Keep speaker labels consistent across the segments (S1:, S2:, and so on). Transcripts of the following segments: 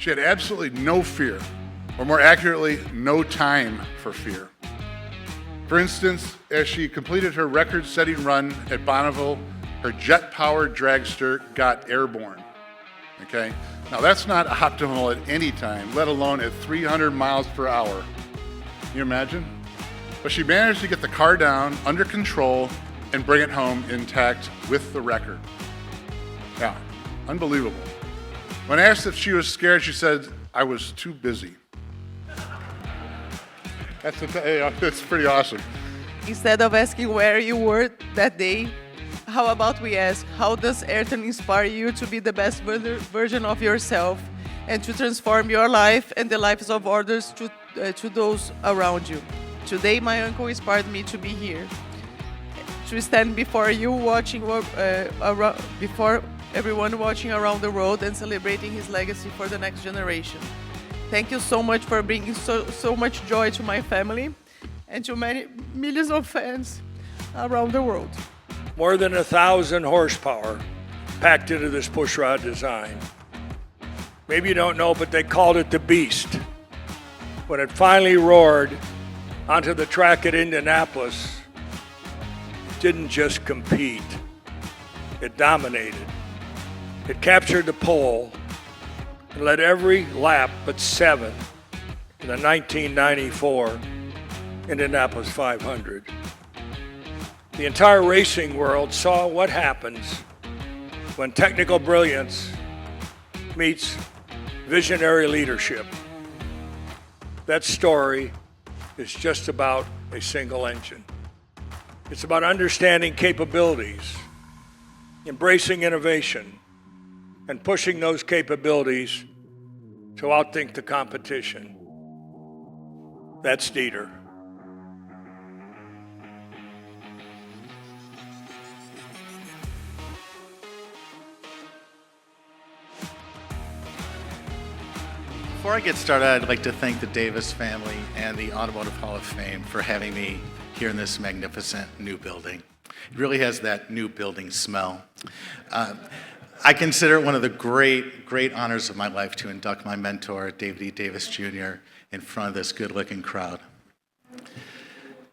S1: She had absolutely no fear, or more accurately, no time for fear. For instance, as she completed her record-setting run at Bonneville, her jet-powered dragster got airborne, okay? Now that's not optimal at any time, let alone at 300 miles per hour. Can you imagine? But she managed to get the car down, under control, and bring it home intact with the record. Yeah, unbelievable. When asked if she was scared, she said, "I was too busy." That's pretty awesome.
S2: Instead of asking where you were that day, how about we ask, how does Ayrton inspire you to be the best version of yourself and to transform your life and the lives of others to those around you? Today, my uncle inspired me to be here, to stand before you watching, before everyone watching around the world and celebrating his legacy for the next generation. Thank you so much for bringing so much joy to my family and to many millions of fans around the world.
S3: More than 1,000 horsepower packed into this pushrod design. Maybe you don't know, but they called it the Beast. When it finally roared onto the track at Indianapolis, it didn't just compete, it dominated. It captured the pole and led every lap but 7 in the 1994 Indianapolis 500. The entire racing world saw what happens when technical brilliance meets visionary leadership. That story is just about a single engine. It's about understanding capabilities, embracing innovation, and pushing those capabilities to outthink the competition. That's Dieter.
S4: Before I get started, I'd like to thank the Davis family and the Automotive Hall of Fame for having me here in this magnificent new building. It really has that new building smell. I consider it one of the great honors of my life to induct my mentor, David E. Davis Jr., in front of this good-looking crowd.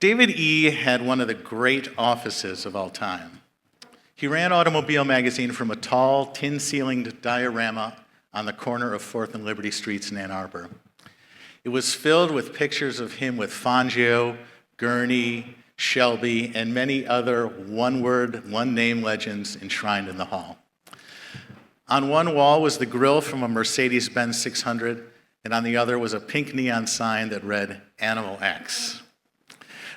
S4: David E. had one of the great offices of all time. He ran Automobile magazine from a tall, tin-ceilinged diorama on the corner of 4th and Liberty Streets in Ann Arbor. It was filled with pictures of him with Fangio, Gurney, Shelby, and many other one-word, one-name legends enshrined in the hall. On one wall was the grille from a Mercedes-Benz 600, and on the other was a pink neon sign that read, Animal X.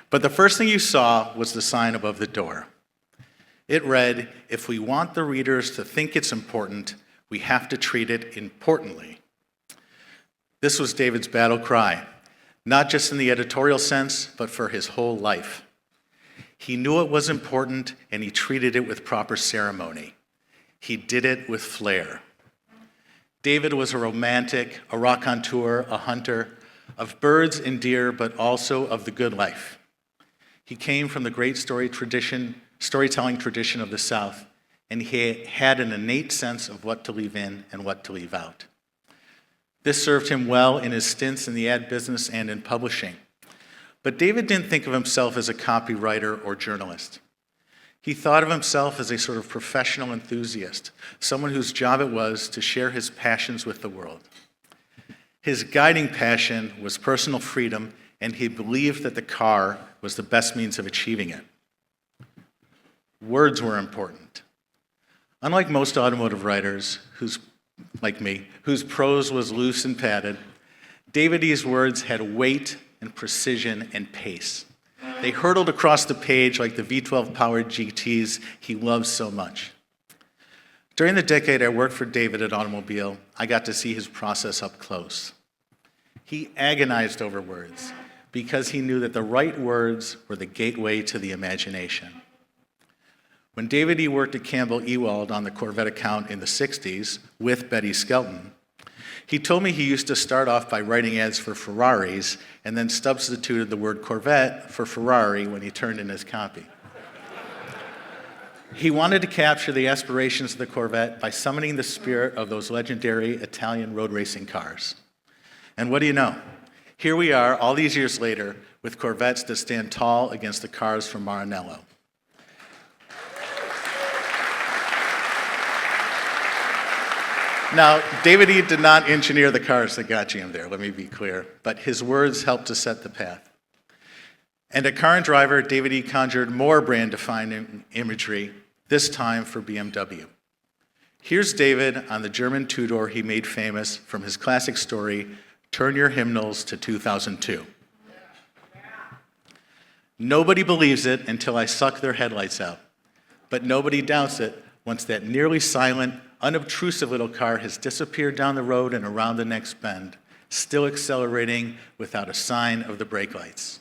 S4: But the first thing you saw was the sign above the door. It read, "If we want the readers to think it's important, we have to treat it importantly." This was David's battle cry, not just in the editorial sense, but for his whole life. He knew it was important, and he treated it with proper ceremony. He did it with flair. David was a romantic, a raconteur, a hunter, of birds and deer, but also of the good life. He came from the great storytelling tradition of the South, and he had an innate sense of what to leave in and what to leave out. This served him well in his stints in the ad business and in publishing. But David didn't think of himself as a copywriter or journalist. He thought of himself as a sort of professional enthusiast, someone whose job it was to share his passions with the world. His guiding passion was personal freedom, and he believed that the car was the best means of achieving it. Words were important. Unlike most automotive writers, like me, whose prose was loose and padded, David E.'s words had weight and precision and pace. They hurtled across the page like the V12-powered GTs he loves so much. During the decade I worked for David at Automobile, I got to see his process up close. He agonized over words because he knew that the right words were the gateway to the imagination. When David E. worked at Campbell Ewald on the Corvette account in the 60s with Betty Skelton, he told me he used to start off by writing ads for Ferraris and then substituted the word Corvette for Ferrari when he turned in his copy. He wanted to capture the aspirations of the Corvette by summoning the spirit of those legendary Italian road racing cars. And what do you know? Here we are, all these years later, with Corvettes that stand tall against the cars from Maranello. Now, David E. did not engineer the cars that got GM there, let me be clear, but his words helped to set the path. And at Car and Driver, David E. conjured more brand-defining imagery, this time for BMW. Here's David on the German two-door he made famous from his classic story, Turn Your Hymnals to 2002. Nobody believes it until I suck their headlights out, but nobody doubts it once that nearly silent, unobtrusive little car has disappeared down the road and around the next bend, still accelerating without a sign of the brake lights.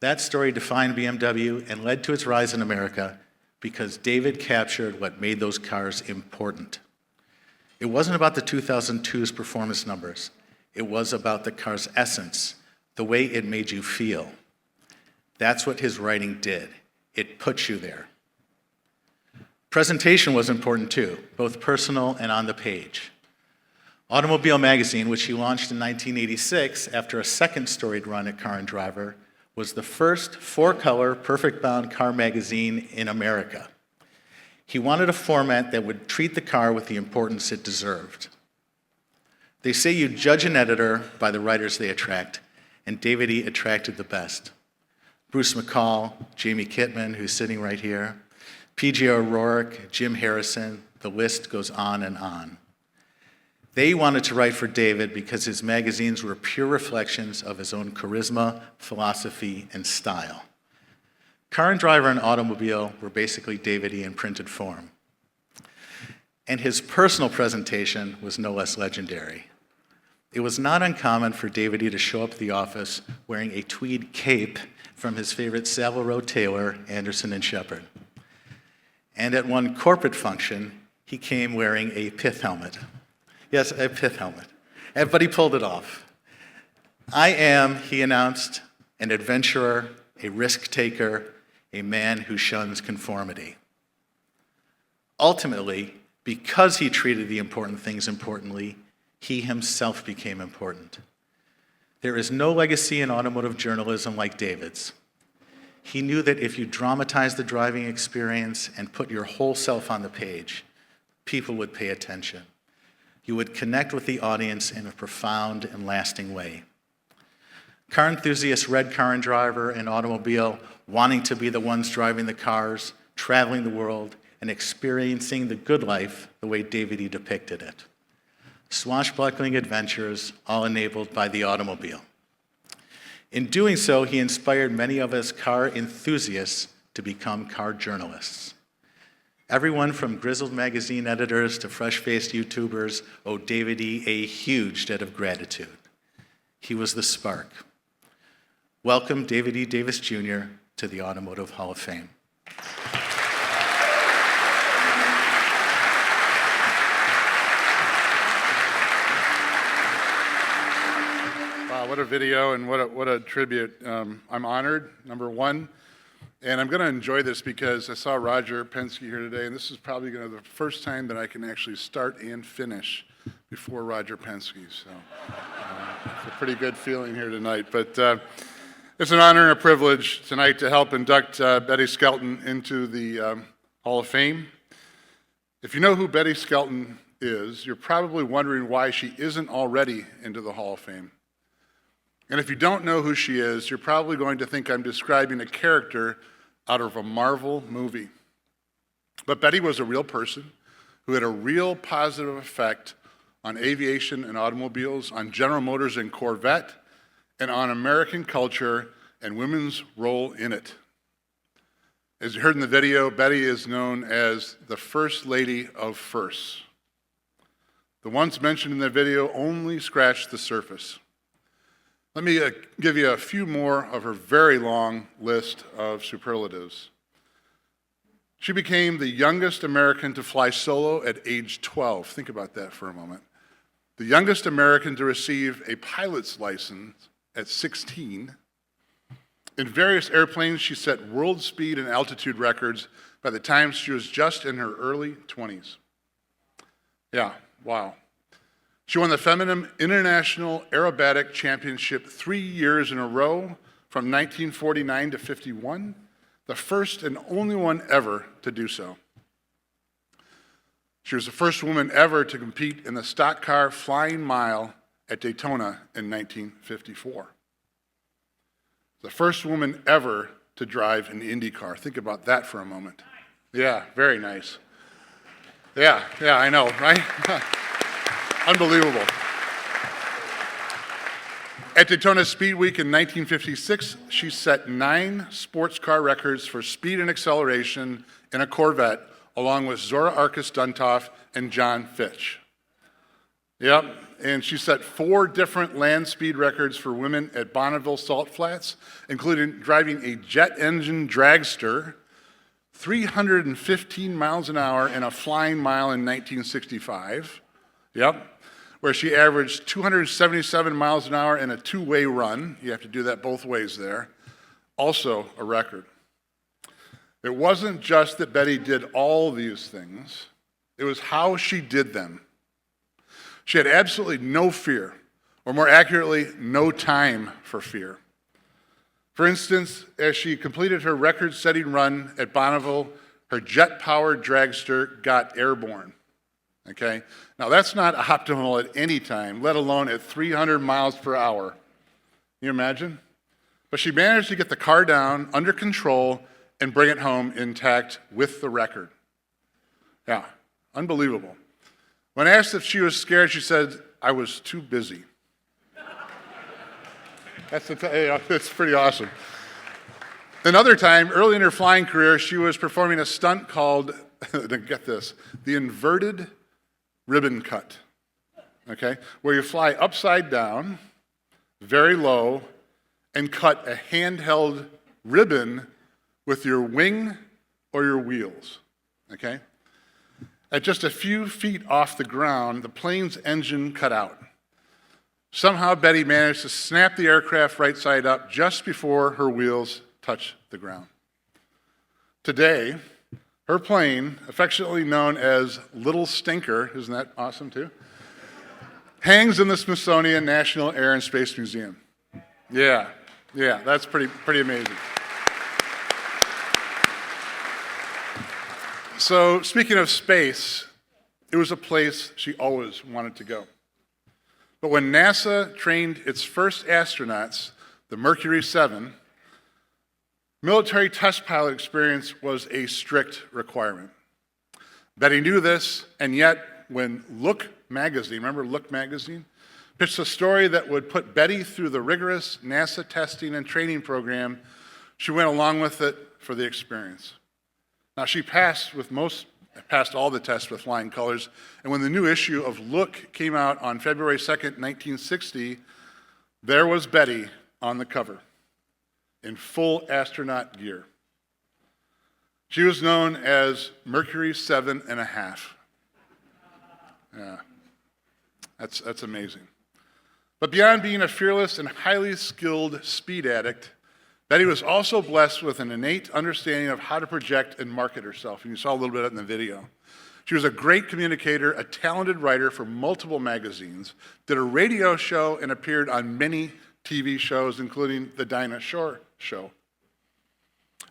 S4: That story defined BMW and led to its rise in America because David captured what made those cars important. It wasn't about the 2002's performance numbers. It was about the car's essence, the way it made you feel. That's what his writing did. It put you there. Presentation was important too, both personal and on the page. Automobile Magazine, which he launched in 1986 after a second storied run at Car and Driver, was the first four-color, perfect-bound car magazine in America. He wanted a format that would treat the car with the importance it deserved. They say you judge an editor by the writers they attract, and David E. attracted the best. Bruce McCall, Jamie Kitman, who's sitting right here, P.J. O'Rourke, Jim Harrison, the list goes on and on. They wanted to write for David because his magazines were pure reflections of his own charisma, philosophy, and style. Car and Driver and Automobile were basically David E. in printed form. And his personal presentation was no less legendary. It was not uncommon for David E. to show up at the office wearing a tweed cape from his favorite Savile Row tailor, Anderson and Shepard. And at one corporate function, he came wearing a pith helmet. Yes, a pith helmet. But he pulled it off. I am, he announced, an adventurer, a risk taker, a man who shuns conformity. Ultimately, because he treated the important things importantly, he himself became important. There is no legacy in automotive journalism like David's. He knew that if you dramatize the driving experience and put your whole self on the page, people would pay attention. You would connect with the audience in a profound and lasting way. Car enthusiasts read Car and Driver and Automobile, wanting to be the ones driving the cars, traveling the world, and experiencing the good life the way David E. depicted it. Swashbuckling adventures, all enabled by the automobile. In doing so, he inspired many of us car enthusiasts to become car journalists. Everyone from grizzled magazine editors to fresh-faced YouTubers owe David E. a huge debt of gratitude. He was the spark. Welcome, David E. Davis, Jr., to the Automotive Hall of Fame.
S1: Wow, what a video and what a tribute. I'm honored, number one, and I'm going to enjoy this because I saw Roger Penske here today, and this is probably going to be the first time that I can actually start and finish before Roger Penske. So it's a pretty good feeling here tonight. But it's an honor and a privilege tonight to help induct Betty Skelton into the Hall of Fame. If you know who Betty Skelton is, you're probably wondering why she isn't already into the Hall of Fame. And if you don't know who she is, you're probably going to think I'm describing a character out of a Marvel movie. But Betty was a real person who had a real positive effect on aviation and automobiles, on General Motors and Corvette, and on American culture and women's role in it. As you heard in the video, Betty is known as the First Lady of Firsts. The ones mentioned in the video only scratched the surface. Let me give you a few more of her very long list of superlatives. She became the youngest American to fly solo at age 12. Think about that for a moment. The youngest American to receive a pilot's license at 16. In various airplanes, she set world speed and altitude records by the time she was just in her early 20s. Yeah, wow. She won the Feminine International Aerobatic Championship 3 years in a row from 1949 to 51, the first and only one ever to do so. She was the first woman ever to compete in the stock car flying mile at Daytona in 1954. The first woman ever to drive an Indy car. Think about that for a moment. Yeah, very nice. Yeah, I know, right? Unbelievable. At Daytona Speed Week in 1956, she set 9 sports car records for speed and acceleration in a Corvette, along with Zora Arkus Duntov and John Fitch. Yep, and she set 4 different land speed records for women at Bonneville Salt Flats, including driving a jet engine dragster 315 miles an hour in a flying mile in 1965. Yep, where she averaged 277 miles an hour in a 2-way run. You have to do that both ways there. Also a record. It wasn't just that Betty did all these things, it was how she did them. She had absolutely no fear, or more accurately, no time for fear. For instance, as she completed her record-setting run at Bonneville, her jet-powered dragster got airborne. Okay? Now that's not optimal at any time, let alone at 300 miles per hour. Can you imagine? But she managed to get the car down under control and bring it home intact with the record. Yeah, unbelievable. When asked if she was scared, she said, "I was too busy." That's pretty awesome. Another time, early in her flying career, she was performing a stunt called, get this, the inverted ribbon cut, okay? Where you fly upside down, very low, and cut a handheld ribbon with your wing or your wheels, okay? At just a few feet off the ground, the plane's engine cut out. Somehow Betty managed to snap the aircraft right side up just before her wheels touched the ground. Today, her plane, affectionately known as Little Stinker, isn't that awesome too? Hangs in the Smithsonian National Air and Space Museum. Yeah, that's pretty amazing. So speaking of space, it was a place she always wanted to go. But when NASA trained its first astronauts, the Mercury 7, military test pilot experience was a strict requirement. Betty knew this, and yet when Look magazine, remember Look magazine, pitched a story that would put Betty through the rigorous NASA testing and training program, she went along with it for the experience. Now she passed all the tests with flying colors, and when the new issue of Look came out on February 2nd, 1960, there was Betty on the cover in full astronaut gear. She was known as Mercury 7.5. Yeah, that's amazing. But beyond being a fearless and highly skilled speed addict, Betty was also blessed with an innate understanding of how to project and market herself, and you saw a little bit of it in the video. She was a great communicator, a talented writer for multiple magazines, did a radio show, and appeared on many TV shows, including The Dinah Shore Show.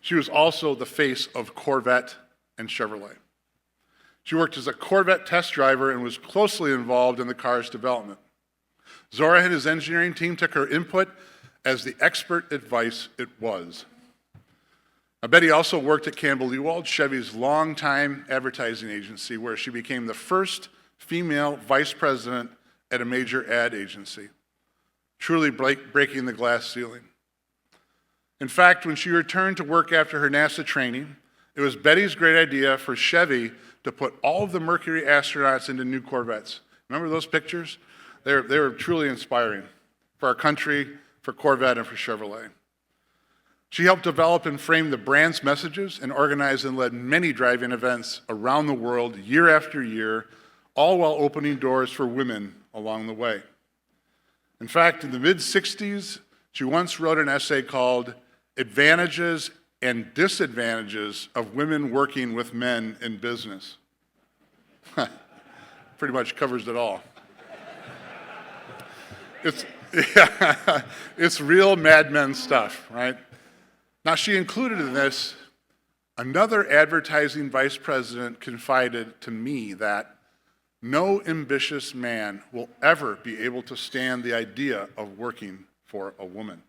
S1: She was also the face of Corvette and Chevrolet. She worked as a Corvette test driver and was closely involved in the car's development. Zora and his engineering team took her input as the expert advice it was. Now, Betty also worked at Campbell Ewald, Chevy's longtime advertising agency, where she became the first female vice president at a major ad agency, truly breaking the glass ceiling. In fact, when she returned to work after her NASA training, it was Betty's great idea for Chevy to put all of the Mercury astronauts into new Corvettes. Remember those pictures? They were truly inspiring for our country, for Corvette, and for Chevrolet. She helped develop and frame the brand's messages and organized and led many driving events around the world year after year, all while opening doors for women along the way. In fact, in the mid-60s, she once wrote an essay called "Advantages and disadvantages of women working with men in business. Pretty much covers it all. It's real Mad Men stuff, right? Now, she included in this, another advertising vice president confided to me that no ambitious man will ever be able to stand the idea of working for a woman.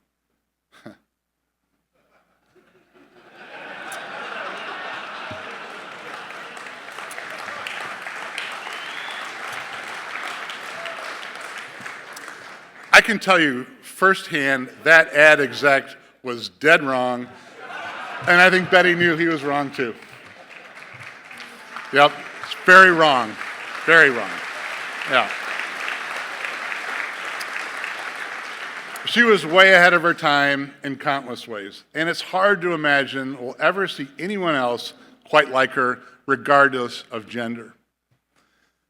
S1: I can tell you firsthand that ad exec was dead wrong, and I think Betty knew he was wrong too. Yep, it's very wrong, very wrong. Yeah. She was way ahead of her time in countless ways, and it's hard to imagine we'll ever see anyone else quite like her, regardless of gender.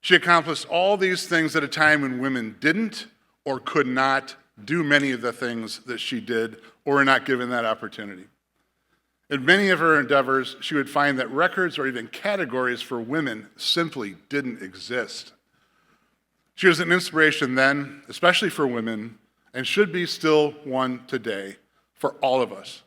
S1: She accomplished all these things at a time when women didn't or could not do many of the things that she did or were not given that opportunity. In many of her endeavors, she would find that records or even categories for women simply didn't exist. She was an inspiration then, especially for women, and should be still one today for all of us.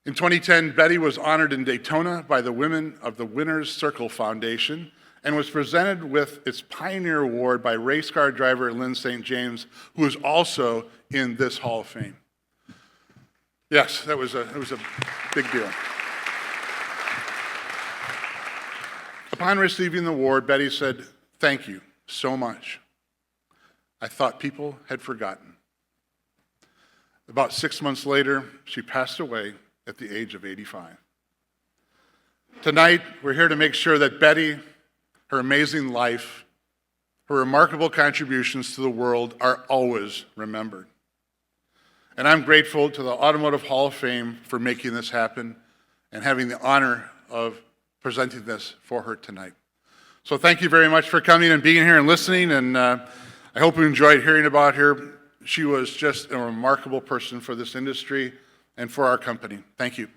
S1: In 2010, Betty was honored in Daytona by the women of the Winners Circle Foundation and was presented with its Pioneer Award by race car driver Lynn St. James, who is also in this Hall of Fame. Yes, it was a big deal. Upon receiving the award, Betty said, "Thank you so much. I thought people had forgotten." About 6 months later, she passed away at the age of 85. Tonight, we're here to make sure that Betty, her amazing life, her remarkable contributions to the world are always remembered. And I'm grateful to the Automotive Hall of Fame for making this happen and having the honor of presenting this for her tonight. So thank you very much for coming and being here and listening, and I hope you enjoyed hearing about her. She was just a remarkable person for this industry and for our company. Thank you.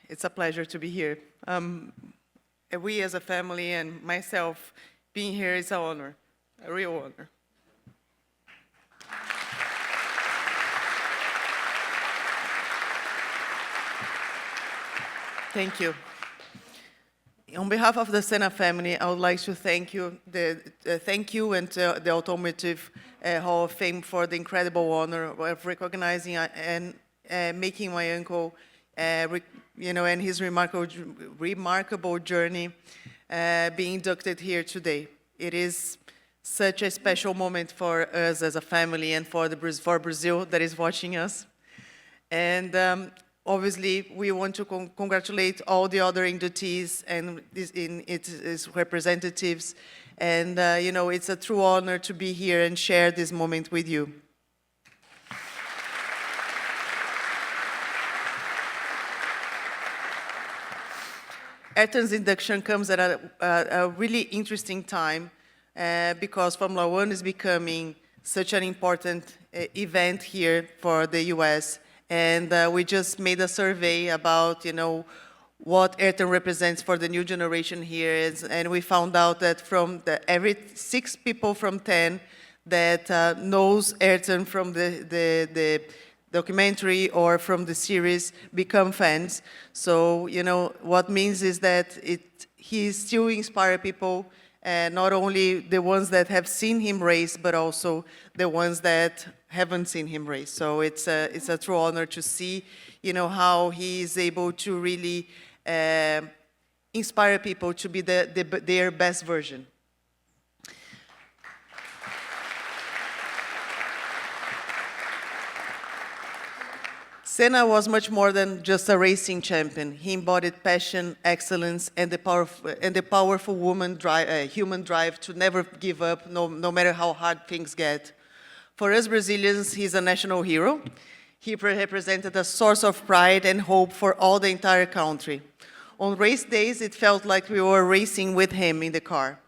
S2: It's a pleasure to be here. We as a family and myself being here is an honor, a real honor. Thank you. On behalf of the Senna family, I would like to thank you, and the Automotive Hall of Fame for the incredible honor of recognizing and making my uncle, and his remarkable journey being inducted here today. It is such a special moment for us as a family and for Brazil that is watching us. And obviously, we want to congratulate all the other inductees and its representatives. And, it's a true honor to be here and share this moment with you. Ayrton's induction comes at a really interesting time because Formula One is becoming such an important event here for the US. And we just made a survey about, what Ayrton represents for the new generation here. And we found out that from every 6 people from 10 that knows Ayrton from the documentary or from the series become fans. So, what means is that he still inspires people, not only the ones that have seen him race, but also the ones that haven't seen him race. So it's a true honor to see, how he is able to really inspire people to be their best version. Senna was much more than just a racing champion. He embodied passion, excellence, and the powerful human drive to never give up, no matter how hard things get. For us Brazilians, he's a national hero. He represented a source of pride and hope for all the entire country. On race days, it felt like we were racing with him in the car.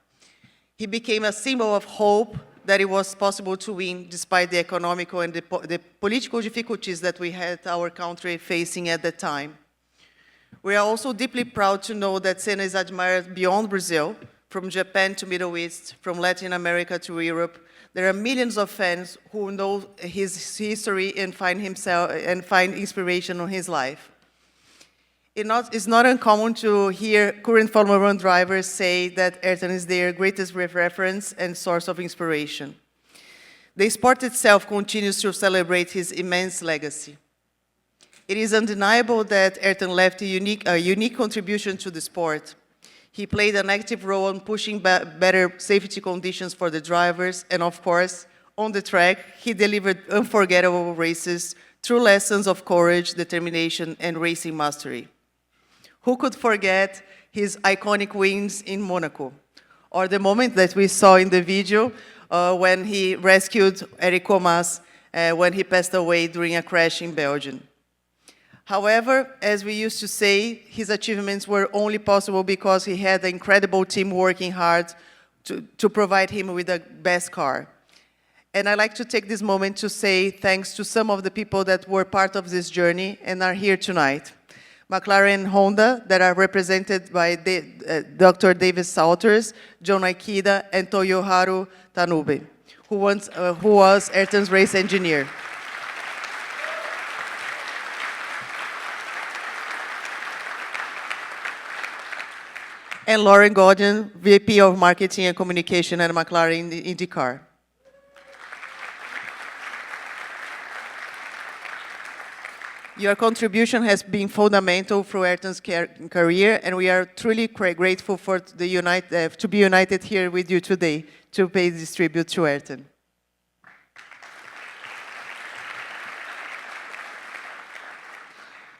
S2: He became a symbol of hope that it was possible to win despite the economical and the political difficulties that we had our country facing at the time. We are also deeply proud to know that Senna is admired beyond Brazil, from Japan to Middle East, from Latin America to Europe. There are millions of fans who know his history and find inspiration in his life. It's not uncommon to hear current Formula One drivers say that Ayrton is their greatest reference and source of inspiration. The sport itself continues to celebrate his immense legacy. It is undeniable that Ayrton left a unique contribution to the sport. He played an active role in pushing better safety conditions for the drivers, and of course, on the track, he delivered unforgettable races through lessons of courage, determination, and racing mastery. Who could forget his iconic wins in Monaco? Or the moment that we saw in the video when he rescued Eric Comas when he passed away during a crash in Belgium. However, as we used to say, his achievements were only possible because he had an incredible team working hard to provide him with the best car. And I'd like to take this moment to say thanks to some of the people that were part of this journey and are here tonight. McLaren and Honda, that are represented by Dr. David Salters, John Aikida, and Toyoharu Tanube, who was Ayrton's race engineer. And Lauren Gordon, VP of Marketing and Communication at McLaren IndyCar. Your contribution has been fundamental through Ayrton's career, and we are truly grateful for to be united here with you today to pay this tribute to Ayrton.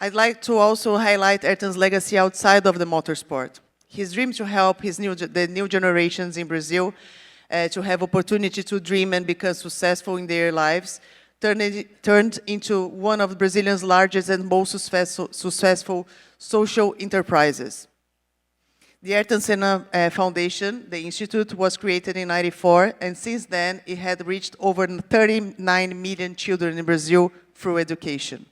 S2: I'd like to also highlight Ayrton's legacy outside of the motorsport. His dream to help the new generations in Brazil to have opportunity to dream and become successful in their lives turned into one of Brazilian's largest and most successful social enterprises. The Ayrton Senna Foundation, the institute, was created in '94, and since then it had reached over 39 million children in Brazil through education.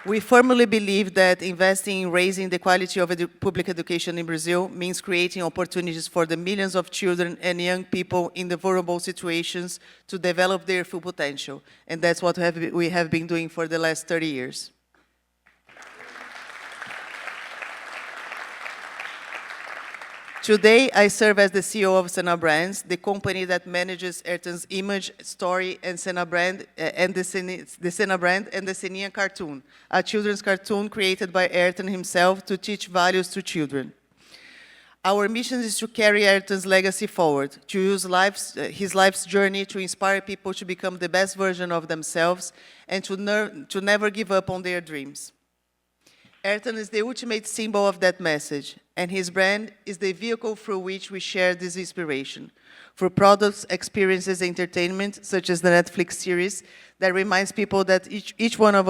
S2: We firmly believe that investing in raising the quality of public education in Brazil means creating opportunities for the millions of children and young people in the vulnerable situations to develop their full potential. And that's what we have been doing for the last 30 years. Today, I serve as the CEO of Senna Brands, the company that manages Ayrton's image, story, and Senna brand, and the Senna brand and the Senninha cartoon, a children's cartoon created by Ayrton himself to teach values to children. Our mission is to carry Ayrton's legacy forward, to use his life's journey to inspire people to become the best version of themselves and to never give up on their dreams. Ayrton is the ultimate symbol of that message, and his brand is the vehicle through which we share this inspiration, through products, experiences, entertainment, such as the Netflix series, that reminds people that each one of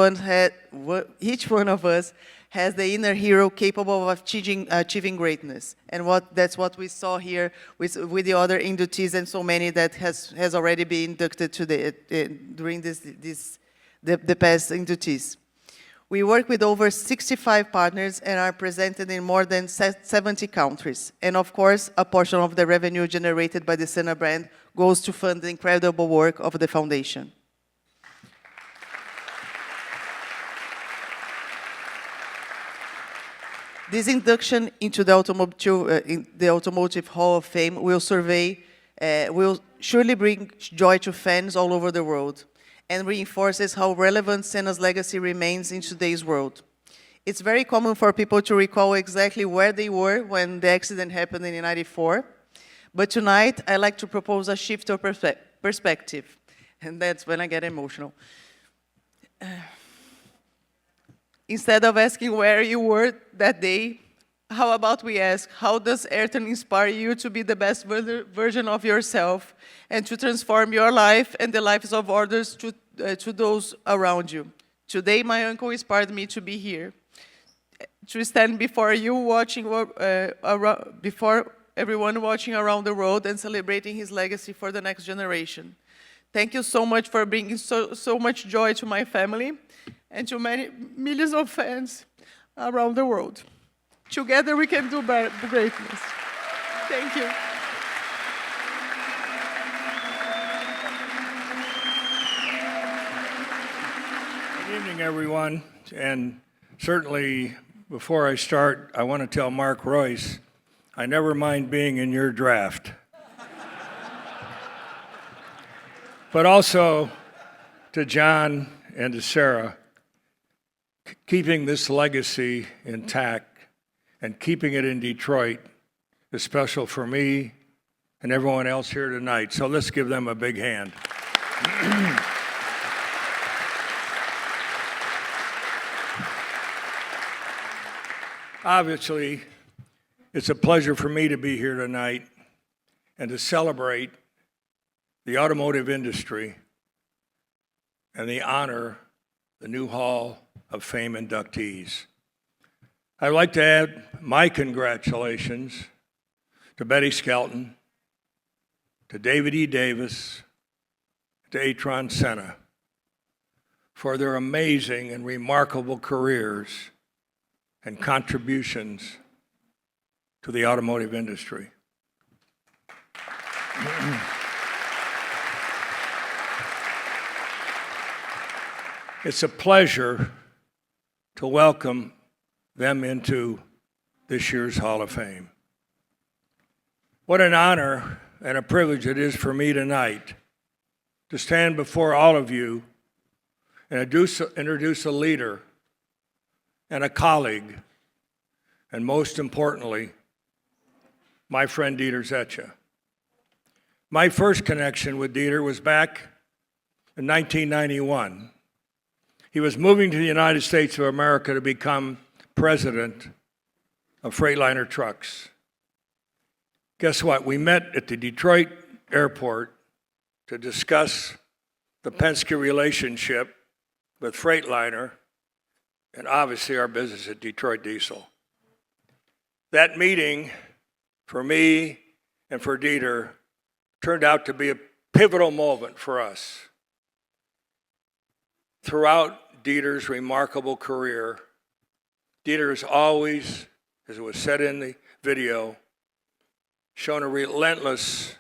S2: us has the inner hero capable of achieving greatness. And that's what we saw here with the other inductees and so many that has already been inducted during the past inductees. We work with over 65 partners and are presented in more than 70 countries. And of course, a portion of the revenue generated by the Senna brand goes to fund the incredible work of the foundation. This induction into the Automotive Hall of Fame will surely bring joy to fans all over the world, and reinforces how relevant Senna's legacy remains in today's world. It's very common for people to recall exactly where they were when the accident happened in '94, but tonight I'd like to propose a shift of perspective, and that's when I get emotional. Instead of asking where you were that day, how about we ask, how does Ayrton inspire you to be the best version of yourself and to transform your life and the lives of others to those around you? Today, my uncle inspired me to be here, to stand before you watching, before everyone watching around the world and celebrating his legacy for the next generation. Thank you so much for bringing so much joy to my family and to many millions of fans around the world. Together we can do greatness. Thank you.
S3: Good evening, everyone. And certainly, before I start, I want to tell Mark Royce, I never mind being in your draft. But also to John and to Sarah, keeping this legacy intact and keeping it in Detroit is special for me and everyone else here tonight. So let's give them a big hand. Obviously, it's a pleasure for me to be here tonight and to celebrate the automotive industry and the honor the new Hall of Fame inductees. I'd like to add my congratulations to Betty Skelton, to David E. Davis, to Ayrton Senna for their amazing and remarkable careers and contributions to the automotive industry. It's a pleasure to welcome them into this year's Hall of Fame. What an honor and a privilege it is for me tonight to stand before all of you and introduce a leader and a colleague, and most importantly, my friend Dieter Zetsche. My first connection with Dieter was back in 1991. He was moving to the United States of America to become president of Freightliner Trucks. Guess what? We met at the Detroit airport to discuss the Penske relationship with Freightliner and obviously our business at Detroit Diesel. That meeting, for me and for Dieter, turned out to be a pivotal moment for us. Throughout Dieter's remarkable career, Dieter has always, as it was said in the video, shown a relentless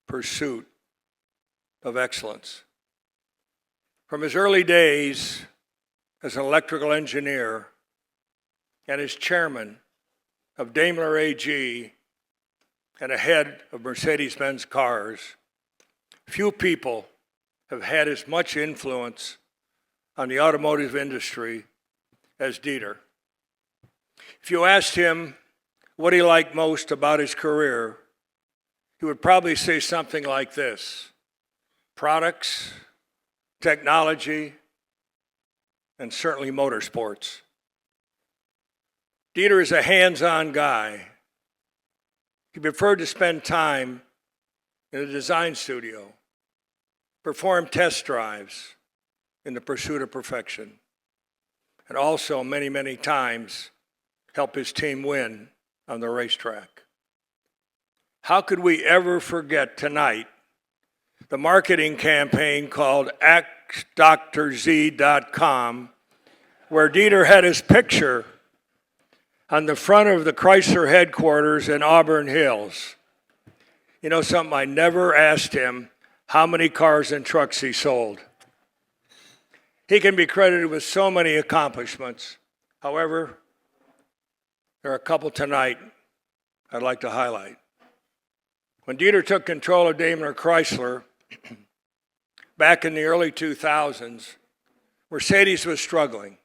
S3: pursuit of excellence. From his early days as an electrical engineer and as chairman of Daimler AG and a head of Mercedes-Benz cars, few people have had as much influence on the automotive industry as Dieter. If you asked him what he liked most about his career, he would probably say something like this: products, technology, and certainly motorsports. Dieter is a hands-on guy. He preferred to spend time in a design studio, perform test drives in the pursuit of perfection, and also many, many times help his team win on the racetrack. How could we ever forget tonight the marketing campaign called AskDrZ.com, where Dieter had his picture on the front of the Chrysler headquarters in Auburn Hills. You know something? I never asked him how many cars and trucks he sold. He can be credited with so many accomplishments. However, there are a couple tonight I'd like to highlight. When Dieter took control of Daimler Chrysler back in the early 2000s, Mercedes was struggling.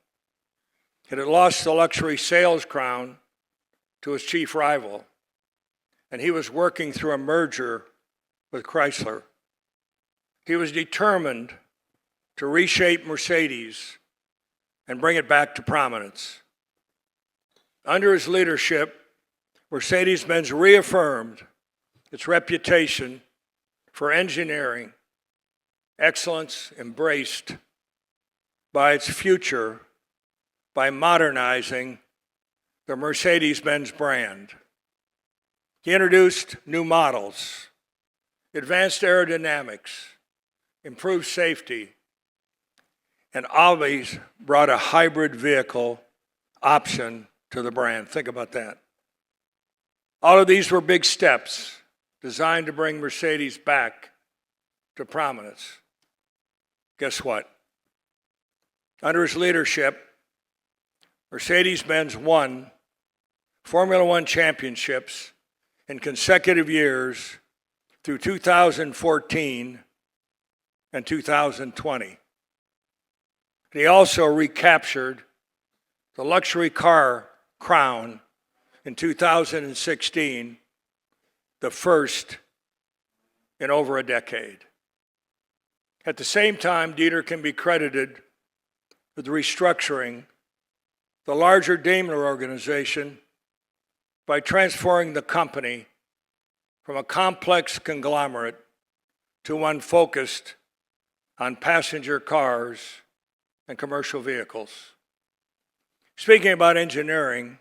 S3: It had lost the luxury sales crown to its chief rival, and he was working through a merger with Chrysler. He was determined to reshape Mercedes and bring it back to prominence. Under his leadership, Mercedes-Benz reaffirmed its reputation for engineering excellence embraced by its future by modernizing the Mercedes-Benz brand. He introduced new models, advanced aerodynamics, improved safety, and always brought a hybrid vehicle option to the brand. Think about that. All of these were big steps designed to bring Mercedes back to prominence. Guess what? Under his leadership, Mercedes-Benz won Formula One championships in consecutive years through 2014 and 2020. He also recaptured the luxury car crown in 2016, the first in over a decade. At the same time, Dieter can be credited with restructuring the larger Daimler organization by transferring the company from a complex conglomerate to one focused on passenger cars and commercial vehicles. Speaking about engineering,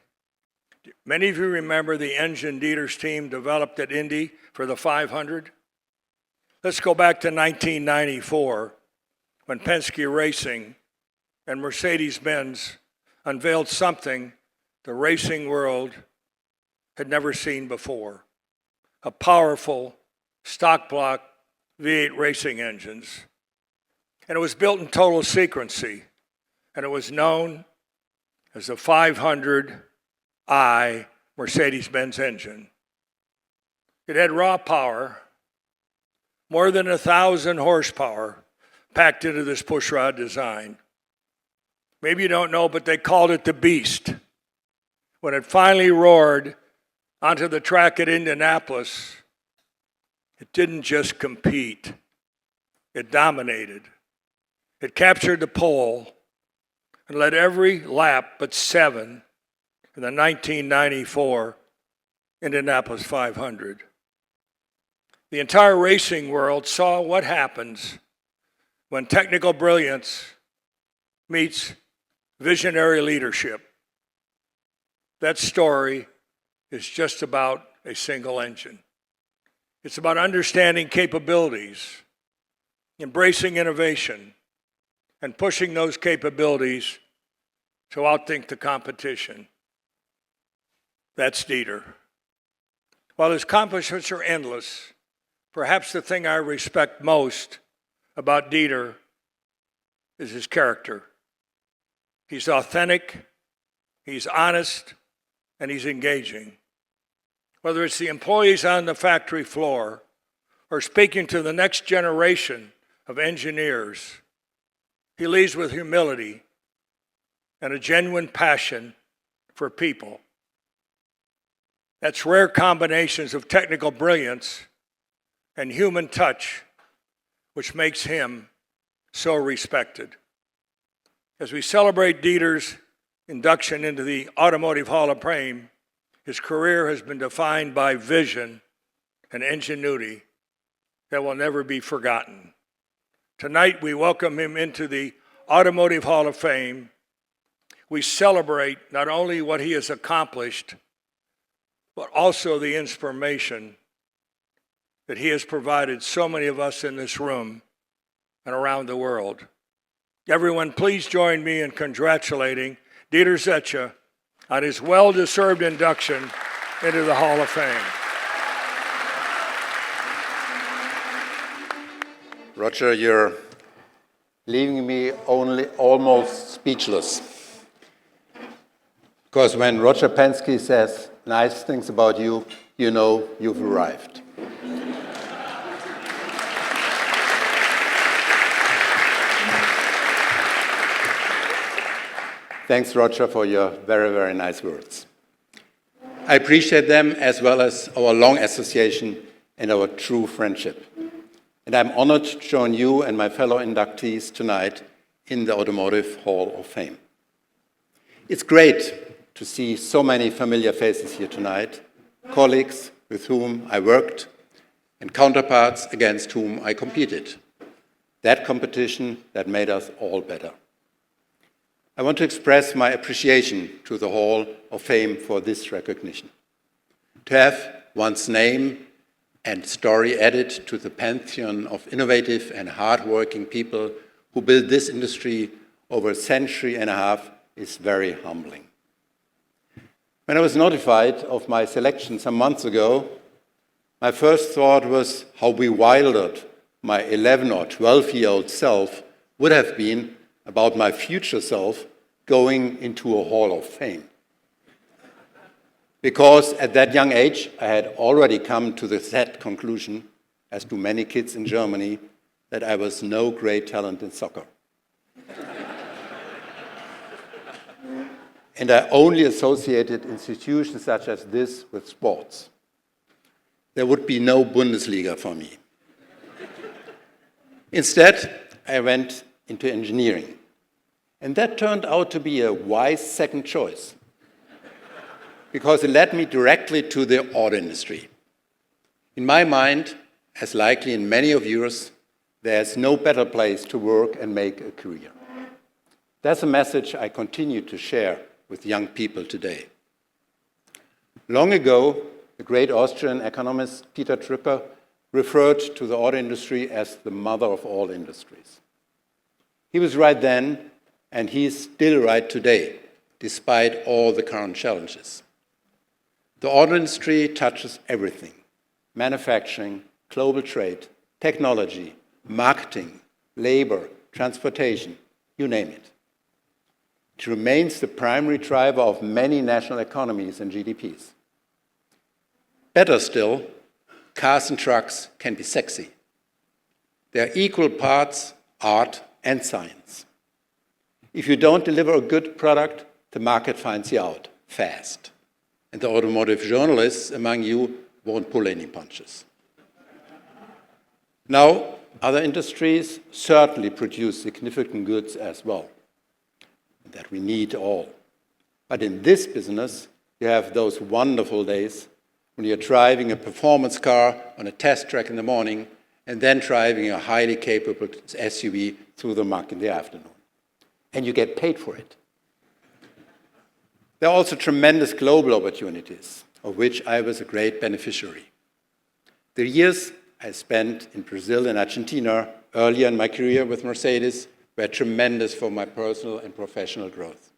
S3: many of you remember the engine Dieter's team developed at Indy for the 500? Let's go back to 1994 when Penske Racing and Mercedes-Benz unveiled something the racing world had never seen before: a powerful stock block V8 racing engines. And it was built in total secrecy, and it was known as the 500i Mercedes-Benz engine. It had raw power, more than 1,000 horsepower packed into this pushrod design. Maybe you don't know, but they called it the Beast. When it finally roared onto the track at Indianapolis, it didn't just compete, it dominated. It captured the pole and led every lap but 7 in the 1994 Indianapolis 500. The entire racing world saw what happens when technical brilliance meets visionary leadership. That story is just about a single engine. It's about understanding capabilities, embracing innovation, and pushing those capabilities to outthink the competition. That's Dieter. While his accomplishments are endless, perhaps the thing I respect most about Dieter is his character. He's authentic, he's honest, and he's engaging. Whether it's the employees on the factory floor or speaking to the next generation of engineers, he leads with humility and a genuine passion for people. That's rare combinations of technical brilliance and human touch, which makes him so respected. As we celebrate Dieter's induction into the Automotive Hall of Fame, his career has been defined by vision and ingenuity that will never be forgotten. Tonight, we welcome him into the Automotive Hall of Fame. We celebrate not only what he has accomplished, but also the inspiration that he has provided so many of us in this room and around the world. Everyone, please join me in congratulating Dieter Zetsche on his well-deserved induction into the Hall of Fame.
S5: Roger, you're leaving me almost speechless. Because when Roger Penske says nice things about you, you know you've arrived. Thanks, Roger, for your very, very nice words. I appreciate them as well as our long association and our true friendship. And I'm honored to join you and my fellow inductees tonight in the Automotive Hall of Fame. It's great to see so many familiar faces here tonight, colleagues with whom I worked, and counterparts against whom I competed. That competition that made us all better. I want to express my appreciation to the Hall of Fame for this recognition. To have one's name and story added to the pantheon of innovative and hardworking people who built this industry over a century and a half is very humbling. When I was notified of my selection some months ago, my first thought was how bewildered my 11 or 12-year-old self would have been about my future self going into a Hall of Fame. Because at that young age, I had already come to the sad conclusion, as do many kids in Germany, that I was no great talent in soccer. And I only associated institutions such as this with sports. There would be no Bundesliga for me. Instead, I went into engineering. And that turned out to be a wise second choice, because it led me directly to the auto industry. In my mind, as likely in many of yours, there's no better place to work and make a career. That's a message I continue to share with young people today. Long ago, the great Austrian economist Peter Drucker referred to the auto industry as the mother of all industries. He was right then, and he is still right today, despite all the current challenges. The auto industry touches everything: manufacturing, global trade, technology, marketing, labor, transportation, you name it. It remains the primary driver of many national economies and GDPs. Better still, cars and trucks can be sexy. They're equal parts art and science. If you don't deliver a good product, the market finds you out fast. And the automotive journalists among you won't pull any punches. Now, other industries certainly produce significant goods as well, and that we need all. But in this business, you have those wonderful days when you're driving a performance car on a test track in the morning and then driving a highly capable SUV through the muck in the afternoon. And you get paid for it. There are also tremendous global opportunities, of which I was a great beneficiary. The years I spent in Brazil and Argentina earlier in my career with Mercedes were tremendous for my personal and professional growth.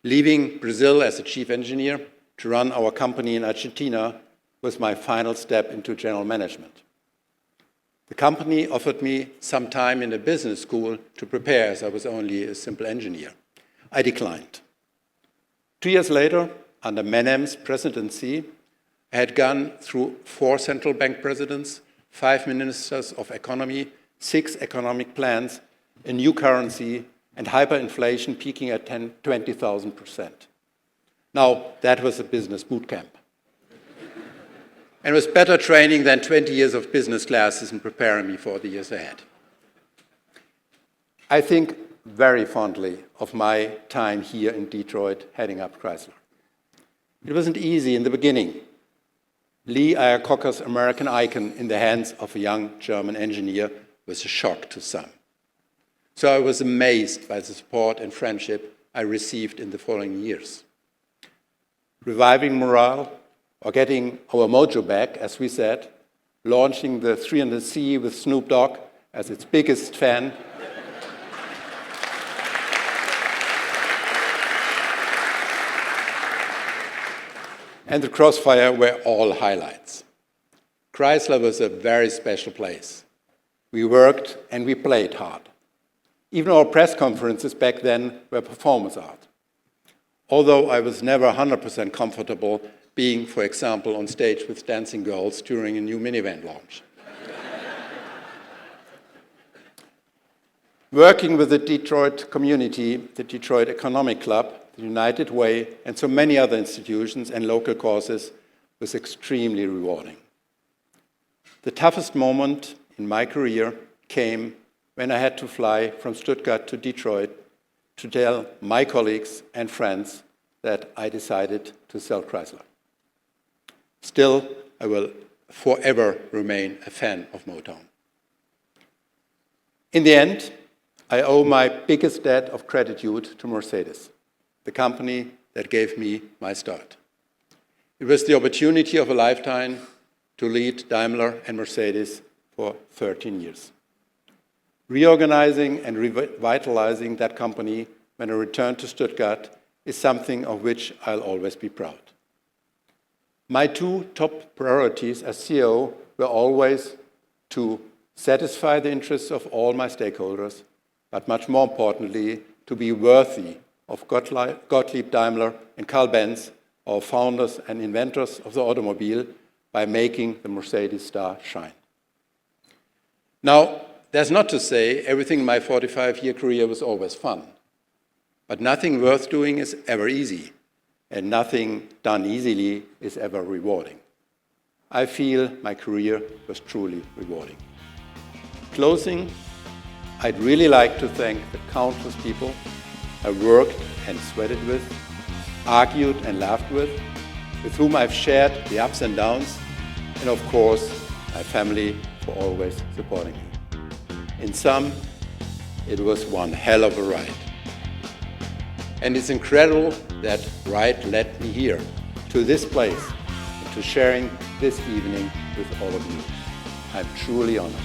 S5: Leaving Brazil as a chief engineer to run our company in Argentina was my final step into general management. The company offered me some time in a business school to prepare, as I was only a simple engineer. I declined. 2 years later, under Menem's presidency, I had gone through 4 central bank presidents, 5 ministers of economy, 6 economic plans, a new currency, and hyperinflation peaking at 20,000%. Now, that was a business boot camp. And it was better training than 20 years of business classes in preparing me for the years ahead. I think very fondly of my time here in Detroit heading up Chrysler. It wasn't easy in the beginning. Lee Iacocca's American icon in the hands of a young German engineer was a shock to some. So I was amazed by the support and friendship I received in the following years. Reviving morale, or getting our mojo back, as we said, launching the 300C with Snoop Dogg as its biggest fan, and the Crossfire were all highlights. Chrysler was a very special place. We worked and we played hard. Even our press conferences back then were performance art. Although I was never 100% comfortable being, for example, on stage with dancing girls during a new minivan launch. Working with the Detroit community, the Detroit Economic Club, the United Way, and so many other institutions and local causes was extremely rewarding. The toughest moment in my career came when I had to fly from Stuttgart to Detroit to tell my colleagues and friends that I decided to sell Chrysler. Still, I will forever remain a fan of Motown. In the end, I owe my biggest debt of gratitude to Mercedes, the company that gave me my start. It was the opportunity of a lifetime to lead Daimler and Mercedes for 13 years. Reorganizing and revitalizing that company when I returned to Stuttgart is something of which I'll always be proud. My two top priorities as CEO were always to satisfy the interests of all my stakeholders, but much more importantly, to be worthy of Gottlieb Daimler and Carl Benz, our founders and inventors of the automobile, by making the Mercedes star shine. Now, that's not to say everything in my 45-year career was always fun, but nothing worth doing is ever easy, and nothing done easily is ever rewarding. I feel my career was truly rewarding. Closing, I'd really like to thank the countless people I worked and sweated with, argued and laughed with whom I've shared the ups and downs, and of course, my family for always supporting me. In sum, it was one hell of a ride. And it's incredible that ride led me here, to this place, and to sharing this evening with all of you. I'm truly honored.